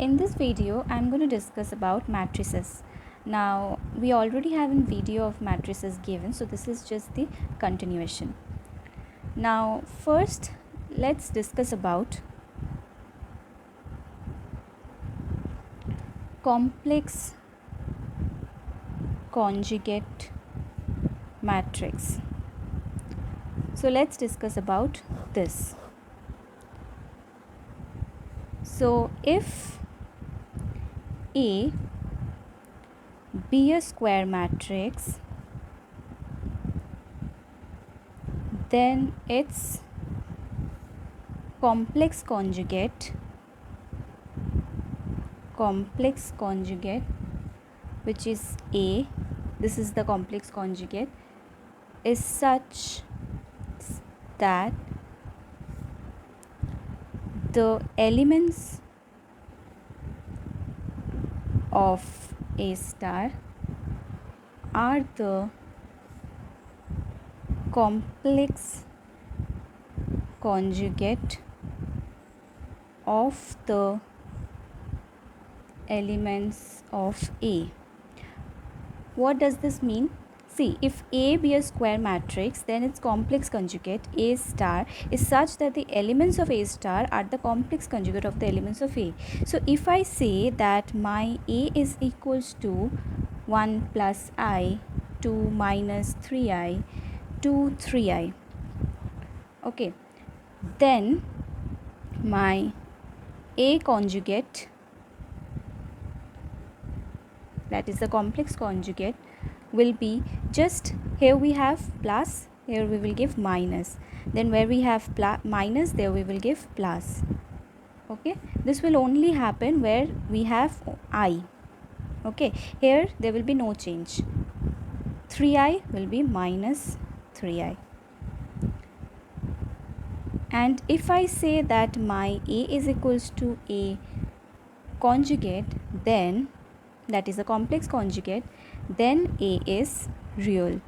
In this video, I'm going to discuss about matrices. Now, we already have a video of matrices given, so this is just the continuation. Now, first, let's discuss about complex conjugate matrix. So, let's discuss about this. So, if A be a square matrix, then its complex conjugate which is A, this is the complex conjugate, is such that the elements of A star are the complex conjugate of the elements of A. What does this mean? See, if A be a square matrix, then its complex conjugate A star is such that the elements of A star are the complex conjugate of the elements of A. So if I say that my A is equals to 1 plus I, 2 minus 3I, 2 3I, okay, then my A conjugate, that is the complex conjugate, will be just here we have plus, here we will give minus, then where we have minus, there we will give plus. Okay, this will only happen where we have I. Okay, here there will be no change. 3I will be minus 3I. And if I say that my A is equals to A conjugate, then that is a complex conjugate, then A is real.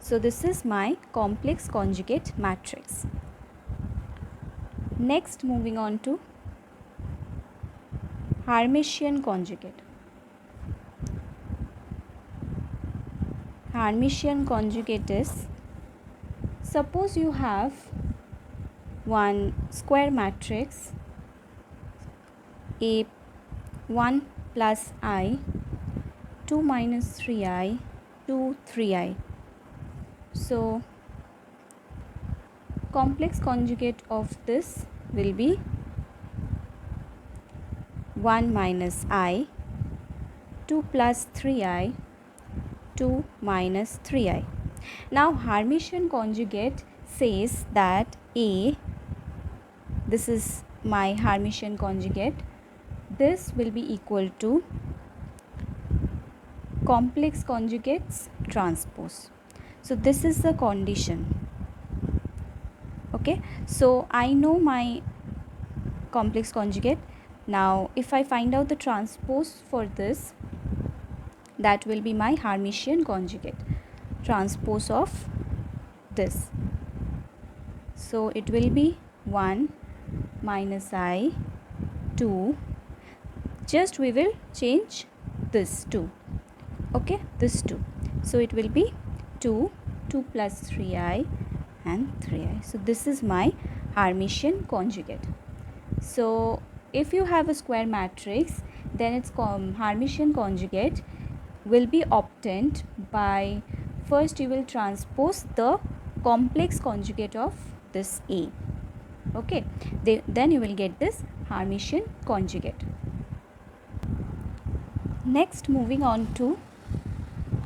So this is my complex conjugate matrix. Next, moving on to Hermitian conjugate. Hermitian conjugate is, suppose you have one square matrix A 1 plus I, 2 minus 3I, 2 3I. So complex conjugate of this will be 1 minus I, 2 plus 3I, 2 minus 3I. Now Hermitian conjugate says that A, this is my Hermitian conjugate, this will be equal to complex conjugates transpose. So this is the condition. Okay, so I know my complex conjugate. Now if I find out the transpose for this, that will be my Hermitian conjugate, transpose of this. So it will be 1 minus I, 2, just we will change this 2. Okay, this 2. So it will be 2, 2 plus 3I and 3I. So this is my Hermitian conjugate. So if you have a square matrix, then its Hermitian conjugate will be obtained by, first you will transpose the complex conjugate of this A. Okay, then you will get this Hermitian conjugate. Next, moving on to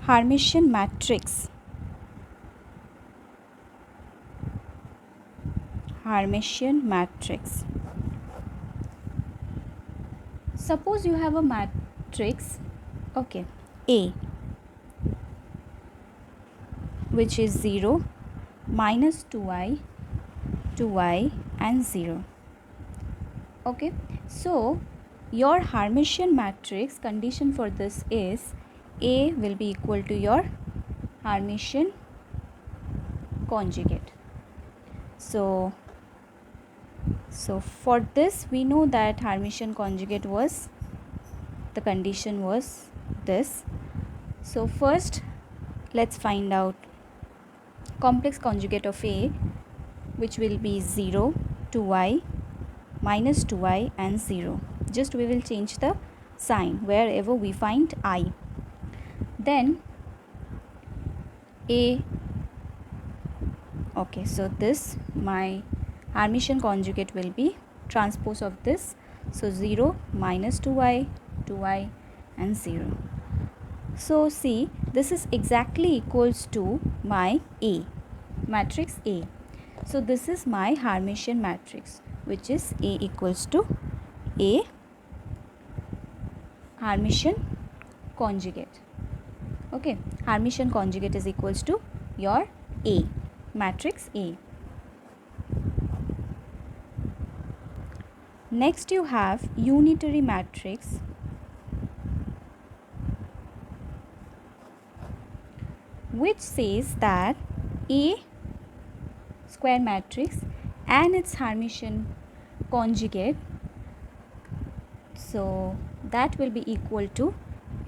Hermitian matrix. Hermitian matrix. Suppose you have a matrix, okay, A, which is 0, minus 2I, 2I and 0. Okay, so your Hermitian matrix condition for this is A will be equal to your Hermitian conjugate. So So for this we know that Hermitian conjugate was, the condition was this. So first let's find out complex conjugate of A, which will be 0, 2i, minus 2i and 0. Just we will change the sign wherever we find I. Then A, okay, so this my Hermitian conjugate will be transpose of this. So 0, minus 2i, 2i and 0. So see, this is exactly equals to my A, matrix A. So this is my Hermitian matrix, which is A equals to A Hermitian conjugate. Okay, Hermitian conjugate is equals to your A, matrix A. Next you have unitary matrix, which says that A square matrix and its Hermitian conjugate, so that will be equal to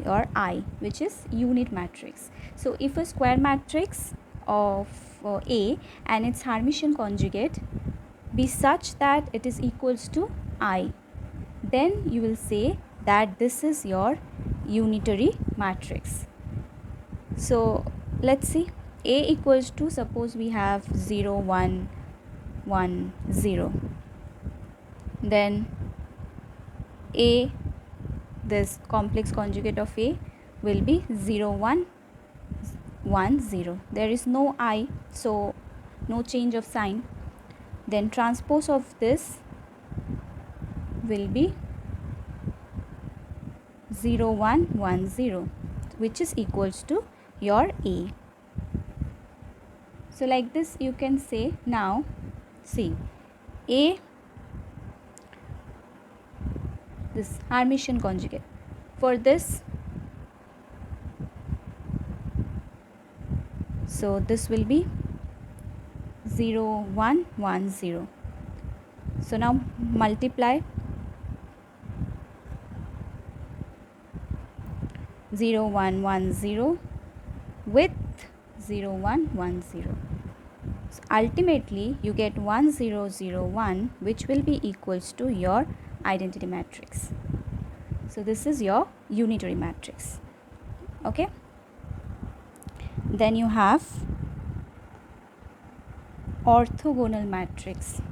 your I, which is unit matrix. So if a square matrix of A and its Hermitian conjugate be such that it is equals to I, then you will say that this is your unitary matrix. So let's see, A equals to, suppose we have 0, 1, 1, 0. Then A, this complex conjugate of A will be 0, 1, 1, 0. There is no I, so no change of sign. Then transpose of this will be 0, 1, 1, 0, which is equals to your A. So like this you can say. Now see, A, this Hermitian conjugate, for this, so this will be 0, 1, 1, 0. So now multiply 0, 1, 1, 0 with 0, 1, 1, 0. So ultimately you get 1, 0, 0, 1, which will be equals to your identity matrix. So this is your unitary matrix. Okay, then you have orthogonal matrix.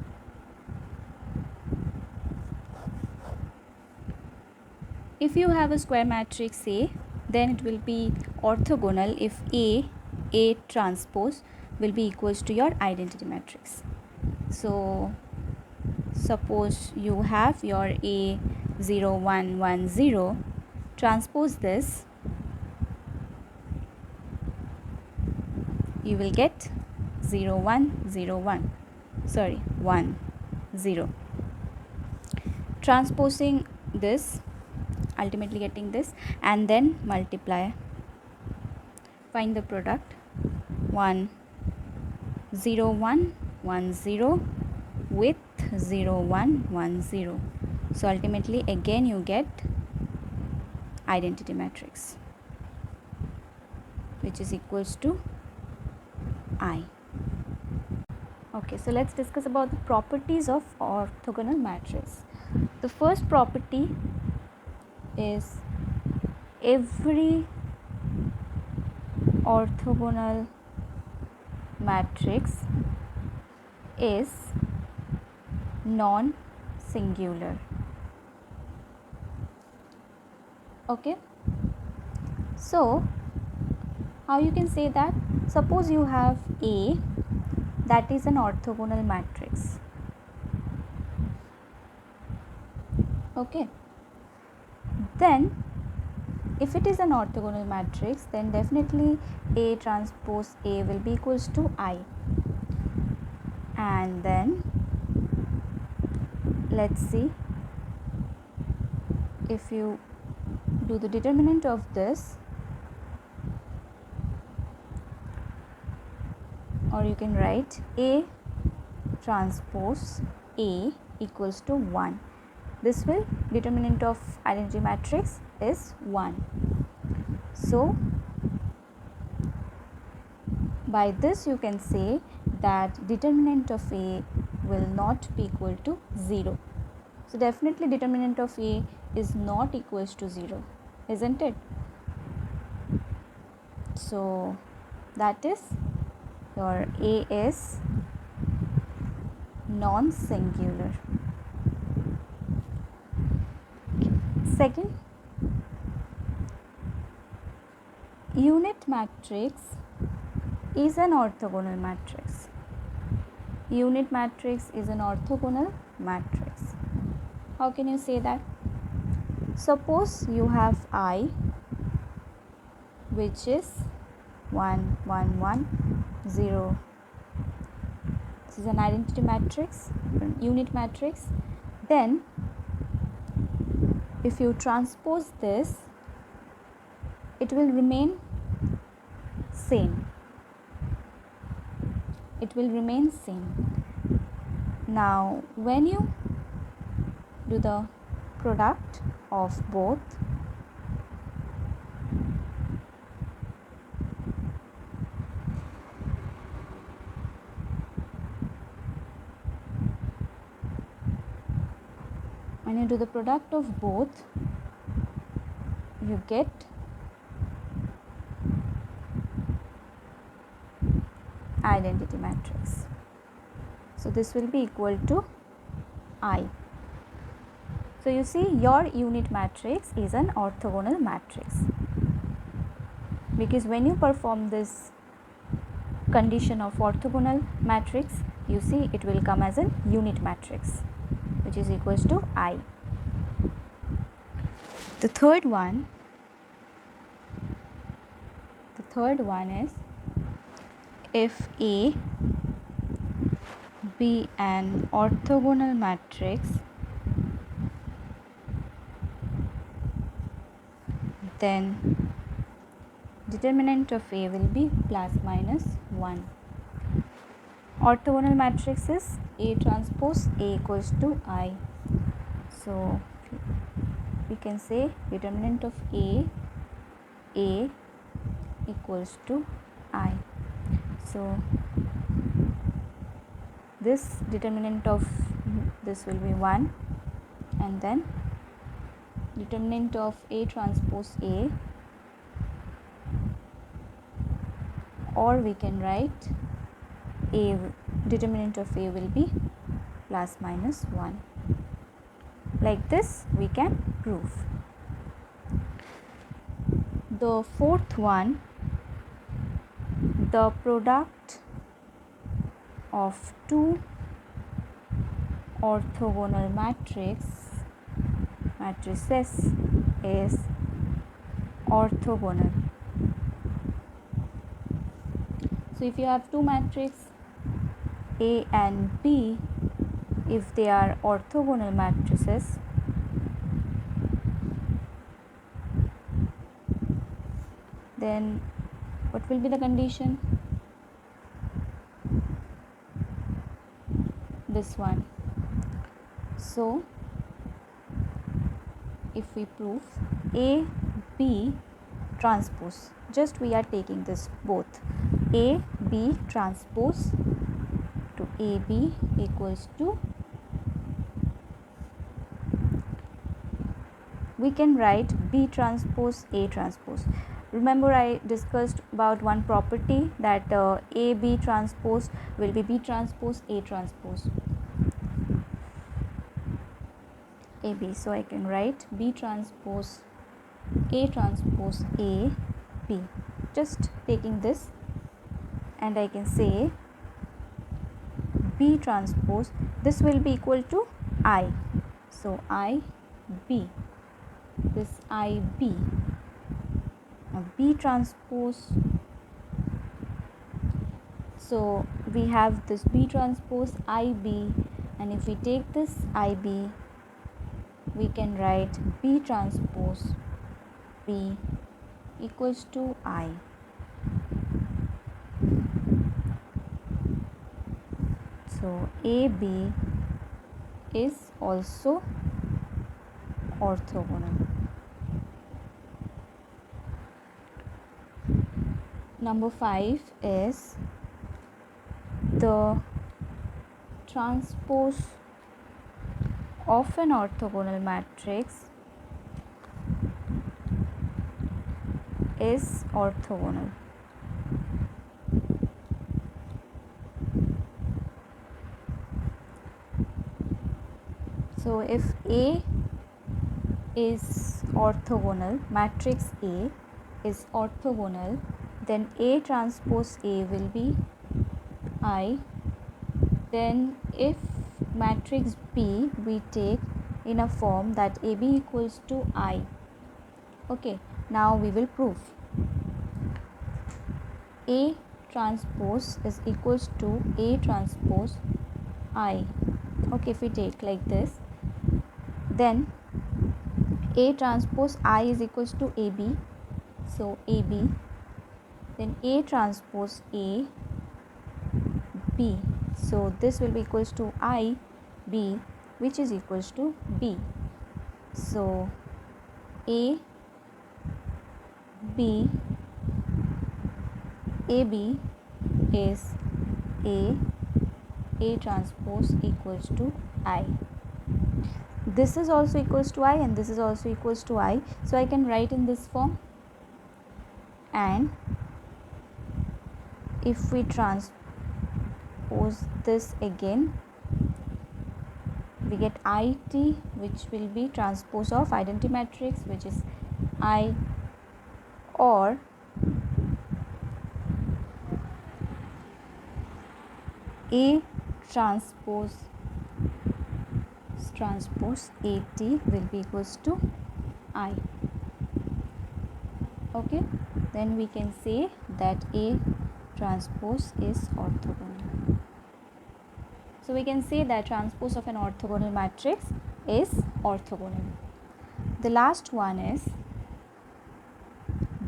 If you have a square matrix A, then it will be orthogonal if A transpose will be equals to your identity matrix. So suppose you have your A 0, 1, 1, 0, transpose this, you will get 0, 1, 0, 1, sorry, 1, 0. Transposing this, ultimately getting this, and then multiply, find the product, 1, 0, 1, 1, 0 with 0, 1, 1, 0. So ultimately again you get identity matrix, which is equals to I. Okay, so let's discuss about the properties of orthogonal matrix. The first property is every orthogonal matrix is non-singular. Okay, so how you can say that? Suppose you have A, that is an orthogonal matrix. Okay, then if it is an orthogonal matrix, then definitely A transpose A will be equals to I. And then let's see, if you do the determinant of this, or you can write A transpose A equals to 1. This will determinant of identity matrix is 1. So by this you can say that determinant of A will not be equal to 0. So definitely determinant of A is not equals to 0, isn't it? So that is your A is non-singular. Second, unit matrix is an orthogonal matrix. Unit matrix is an orthogonal matrix. How can you say that? Suppose you have I, which is 1 1 1 0. This is an identity matrix, unit matrix. Then if you transpose this, it will remain same. It will remain same. Now when you do the product of both, when you do the product of both, you get identity matrix. So this will be equal to I. So you see, your unit matrix is an orthogonal matrix, because when you perform this condition of orthogonal matrix, you see it will come as a unit matrix, which is equals to I. The third one is, if A be an orthogonal matrix, then determinant of A will be plus minus 1. Orthogonal matrix is A transpose A equals to I. So we can say determinant of A equals to I. So this determinant of this will be 1, and then determinant of A transpose A, or we can write A, determinant of A will be plus minus 1. Like this we can prove. The fourth one, the product of two orthogonal matrices is orthogonal. So if you have two matrices A and B, if they are orthogonal matrices, then what will be the condition? This one. So if we prove A B transpose, just we are taking this both, A B transpose to A B equals to, we can write B transpose A transpose. Remember I discussed about one property that A B transpose will be B transpose A transpose A B. So I can write B transpose A B, just taking this, and I can say B transpose, this will be equal to I. So I B, this I B. Now B transpose, so we have this B transpose I B, and if we take this I B, we can write B transpose B equals to I. So A B is also orthogonal. Number 5 is the transpose of an orthogonal matrix is orthogonal. So if A is orthogonal, matrix A is orthogonal, then A transpose A will be I. Then if matrix B we take in a form that AB equals to I. Okay, now we will prove. A transpose is equals to A transpose I. Okay, if we take like this, then A transpose I is equals to AB. So AB, then A transpose A B. So this will be equals to I B, which is equals to B. So A B AB is A transpose equals to I. This is also equals to I and this is also equals to I. So I can write in this form, and if we transpose this again, we get IT, which will be transpose of identity matrix, which is I, or A transpose AT will be equals to I. Okay, then we can say that A transpose is orthogonal. So we can say that transpose of an orthogonal matrix is orthogonal. The last one is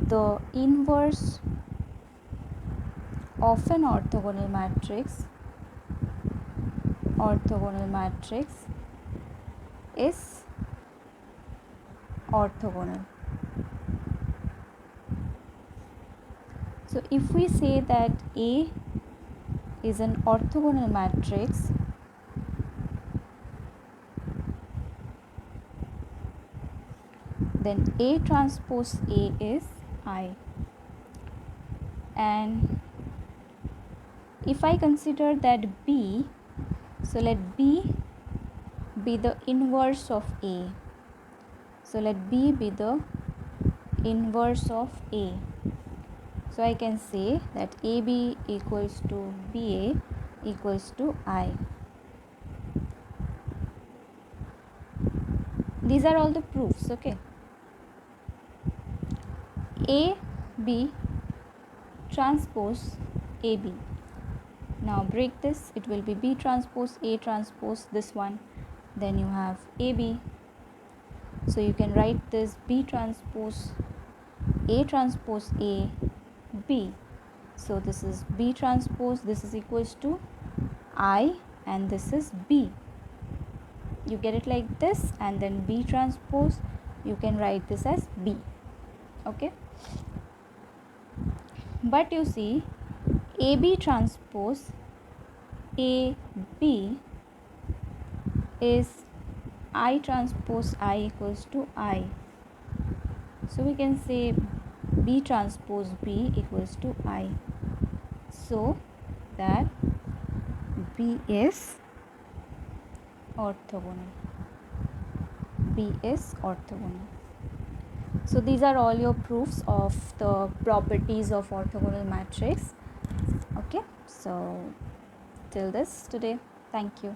the inverse of an orthogonal matrix is orthogonal. So if we say that A is an orthogonal matrix, then A transpose A is I. And if I consider that B, so let B be the inverse of A. So let B be the inverse of A. So I can say that AB equals to BA equals to I. These are all the proofs, okay? AB transpose AB. Now break this, it will be B transpose A transpose this one. Then you have AB. So you can write this B transpose A transpose A B. So this is B transpose, this is equals to I, and this is B. You get it like this, and then B transpose, you can write this as B. Okay, but you see AB transpose AB is I transpose I equals to I. So we can say B transpose B equals to I. So that B is orthogonal. B is orthogonal. So these are all your proofs of the properties of orthogonal matrix. Okay, so till this today, thank you.